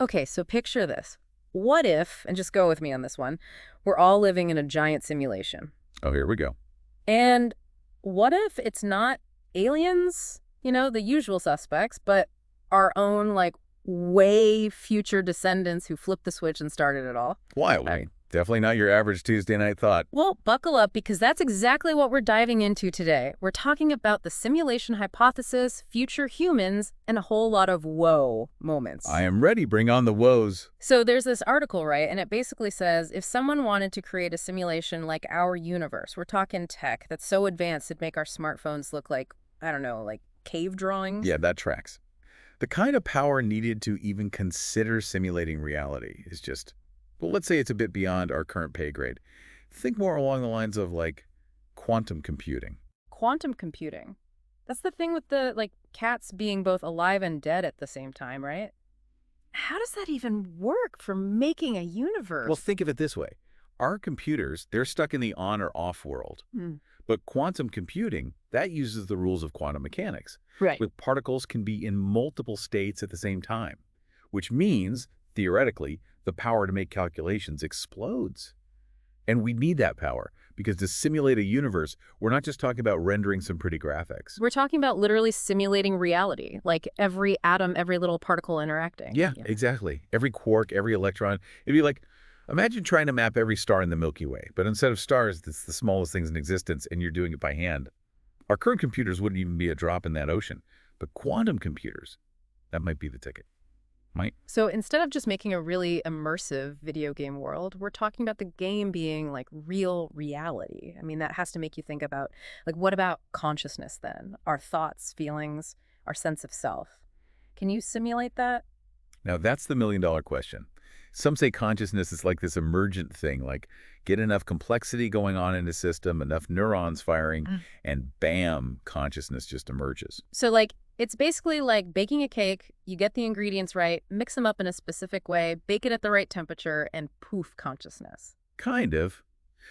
Okay, so picture this. What if, and just go with me on this one, we're all living in a giant simulation? Oh, here we go. And what if it's not aliens, the usual suspects, but our own, like, way future descendants who flipped the switch and started it all? Wild. I mean, definitely not your average Tuesday night thought. Well, buckle up because that's exactly what we're diving into today. We're talking about the simulation hypothesis, future humans, and a whole lot of whoa I moments. am ready. Bring on the woes. So there's this article, right? And it basically says if someone wanted to create a simulation like our universe, we're talking tech that's so advanced it'd make our smartphones look like, I don't know, like cave drawings. Yeah, that tracks. The kind of power needed to even consider simulating reality is just, well, let's say it's a bit beyond our current pay grade. Think more along the lines of, like, quantum computing. Quantum computing. That's the thing with the, like, cats being both alive and dead at the same time, right? How does that even work for making a Well, universe? think of it this way. Our computers, they're stuck in the on or off world. Hmm. But quantum computing, that uses the rules of quantum mechanics, Right. with particles can be in multiple states at the same time, which means, theoretically, the power to make calculations explodes. And we need that power, because to simulate a universe, we're not just talking about rendering some pretty graphics. We're talking about literally simulating reality, like every atom, every little particle interacting. Yeah, exactly. Every quark, every electron. It'd be like, imagine trying to map every star in the Milky Way, but instead of stars, it's the smallest things in existence, and you're doing it by hand. Our current computers wouldn't even be a drop in that ocean. But quantum computers, that might be the ticket. Might. So instead of just making a really immersive video game world, we're talking about the game being like real reality. I mean, that has to make you think about, like, what about consciousness then? Our thoughts, feelings, our sense of self. Can you simulate that? Now, that's the million-dollar question. Some say consciousness is like this emergent thing, like get enough complexity going on in a system, enough neurons firing, and bam, consciousness just emerges. So, like, it's basically like baking a cake. You get the ingredients right, mix them up in a specific way, bake it at the right temperature, and poof, consciousness. Kind of.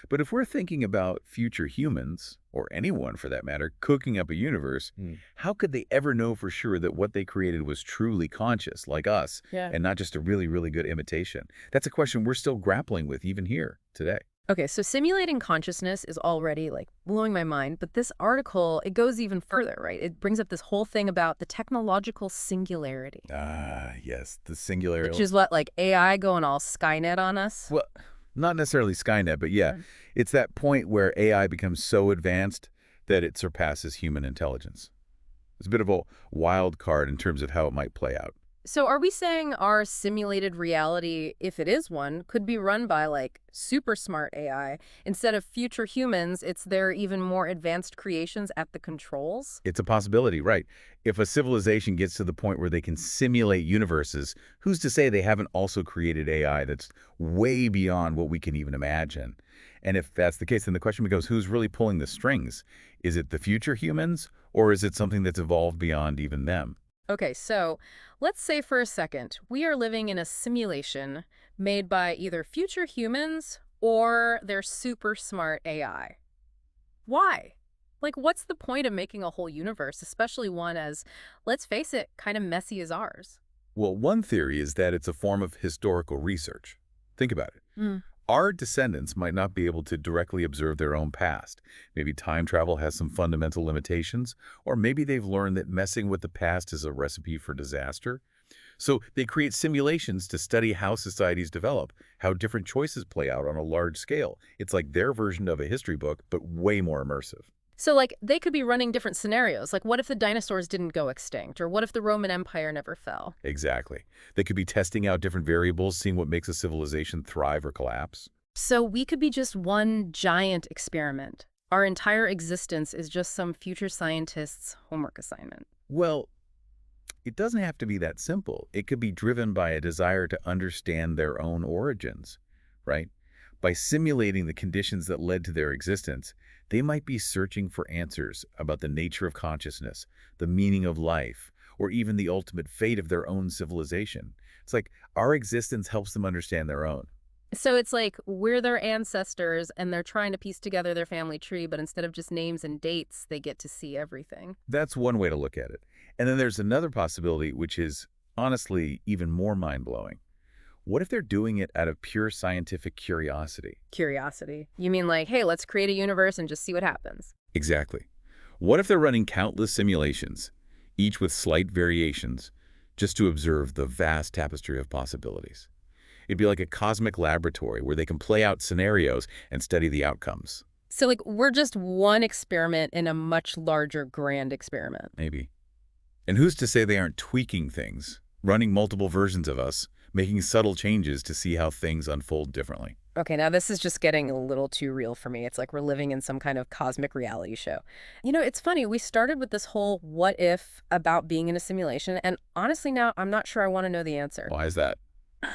But if we're thinking about future humans, or anyone for that matter, cooking up a universe, how could they ever know for sure that what they created was truly conscious, like us, Yeah. and not just a really, really good imitation? That's a question we're still grappling with even here today. Okay, so simulating consciousness is already like blowing my mind, but this article, it goes even further, right? It brings up this whole thing about the technological singularity, Ah, yes, the which singularity. is what, like AI going all Skynet on us? Well, not necessarily Skynet, but yeah, Mm. it's that point where AI becomes so advanced that it surpasses human intelligence. It's a bit of a wild card in terms of how it might play out. So are we saying our simulated reality, if it is one, could be run by like super smart AI? Instead of future humans, it's their even more advanced creations at the controls? It's a possibility, right? If a civilization gets to the point where they can simulate universes, who's to say they haven't also created AI that's way beyond what we can even imagine? And if that's the case, then the question becomes, who's really pulling the strings? Is it the future humans, or is it something that's evolved beyond even them? Okay, so let's say for a second we are living in a simulation made by either future humans or their super smart AI. Why? Like, what's the point of making a whole universe, especially one as, let's face it, kind of messy as ours? Well, one theory is that it's a form of historical research. Think about it. Mm. Our descendants might not be able to directly observe their own past. Maybe time travel has some fundamental limitations, or maybe they've learned that messing with the past is a recipe for disaster. So they create simulations to study how societies develop, how different choices play out on a large scale. It's like their version of a history book, but way more immersive. So, like, they could be running different scenarios. Like, what if the dinosaurs didn't go extinct? Or what if the Roman Empire never fell? Exactly. They could be testing out different variables, seeing what makes a civilization thrive or collapse. So we could be just one giant experiment. Our entire existence is just some future scientist's homework assignment. Well, it doesn't have to be that simple. It could be driven by a desire to understand their own origins, right? By simulating the conditions that led to their existence, they might be searching for answers about the nature of consciousness, the meaning of life, or even the ultimate fate of their own civilization. It's like our existence helps them understand their own. So it's like we're their ancestors and they're trying to piece together their family tree, but instead of just names and dates, they get to see everything. That's one way to look at it. And then there's another possibility, which is Honestly, even more mind-blowing. What if they're doing it out of pure scientific curiosity? Curiosity. You mean like, hey, let's create a universe and just see what happens? Exactly. What if they're running countless simulations, each with slight variations, just to observe the vast tapestry of possibilities? It'd be like a cosmic laboratory where they can play out scenarios and study the outcomes. So, like, we're just one experiment in a much larger grand experiment. Maybe. And who's to say they aren't tweaking things, running multiple versions of us, making subtle changes to see how things unfold differently? Okay, now this is just getting a little too real for me. It's like we're living in some kind of cosmic reality show. It's funny. We started with this whole what if about being in a simulation, and honestly, now I'm not sure I want to know the answer. Why is that?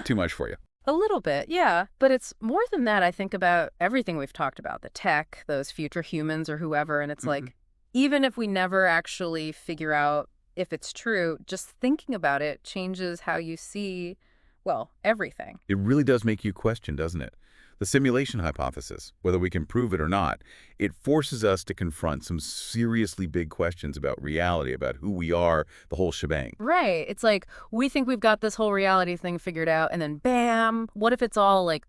Too much for you. A little bit, yeah. But it's more than that. I think about everything we've talked about, the tech, those future humans or whoever, and it's Mhm. like, even if we never actually figure out if it's true, just thinking about it changes how you see, well, everything. It really does make you question, doesn't it? The simulation hypothesis, whether we can prove it or not, it forces us to confront some seriously big questions about reality, about who we are, the whole shebang. Right. It's like we think we've got this whole reality thing figured out, and then bam, what if it's all like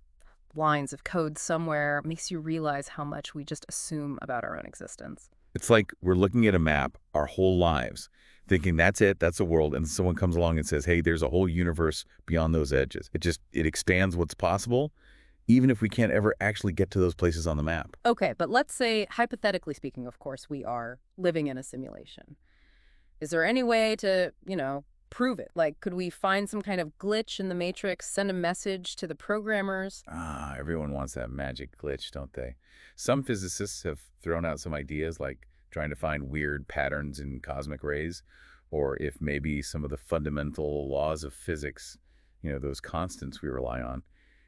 lines of code somewhere makes you realize how much we just assume about our own existence. It's like we're looking at a map our whole lives, thinking that's it, that's the world, and someone comes along and says, hey, there's a whole universe beyond those edges. It expands what's possible, even if we can't ever actually get to those places on the map. Okay, but let's say, hypothetically speaking, of course, we are living in a simulation. Is there any way to, prove it? Like, could we find some kind of glitch in the matrix, send a message to the programmers? Ah, everyone wants that magic glitch, don't they? Some physicists have thrown out some ideas like trying to find weird patterns in cosmic rays, or if maybe some of the fundamental laws of physics, those constants we rely on,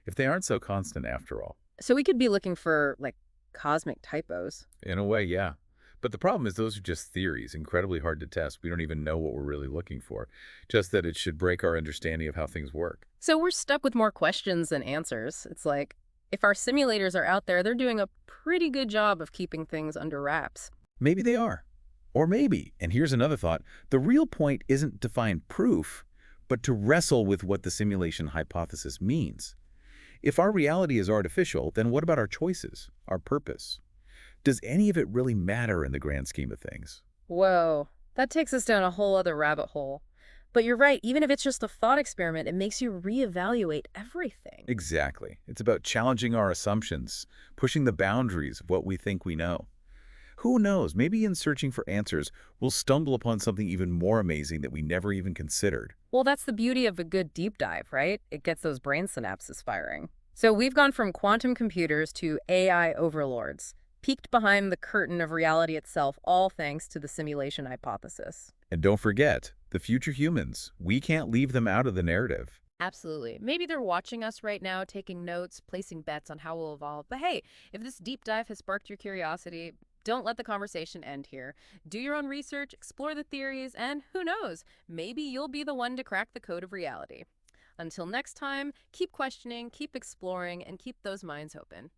if they aren't so constant after all. So we could be looking for, like, cosmic typos. In a way, yeah. But the problem is those are just theories, incredibly hard to test. We don't even know what we're really looking for. Just that it should break our understanding of how things work. So we're stuck with more questions than answers. It's like, if our simulators are out there, they're doing a pretty good job of keeping things under wraps. Maybe they are. Or maybe, and here's another thought, the real point isn't to find proof, but to wrestle with what the simulation hypothesis means. If our reality is artificial, then what about our choices, our purpose? Does any of it really matter in the grand scheme of things? Whoa, that takes us down a whole other rabbit hole. But you're right, even if it's just a thought experiment, it makes you reevaluate everything. Exactly. It's about challenging our assumptions, pushing the boundaries of what we think we know. Who knows, maybe in searching for answers, we'll stumble upon something even more amazing that we never even considered. Well, that's the beauty of a good deep dive, right? It gets those brain synapses firing. So we've gone from quantum computers to AI overlords, peeked behind the curtain of reality itself, all thanks to the simulation hypothesis. And don't forget, the future humans, we can't leave them out of the narrative. Absolutely. Maybe they're watching us right now, taking notes, placing bets on how we'll evolve. But hey, if this deep dive has sparked your curiosity, don't let the conversation end here. Do your own research, explore the theories, and who knows, maybe you'll be the one to crack the code of reality. Until next time, keep questioning, keep exploring, and keep those minds open.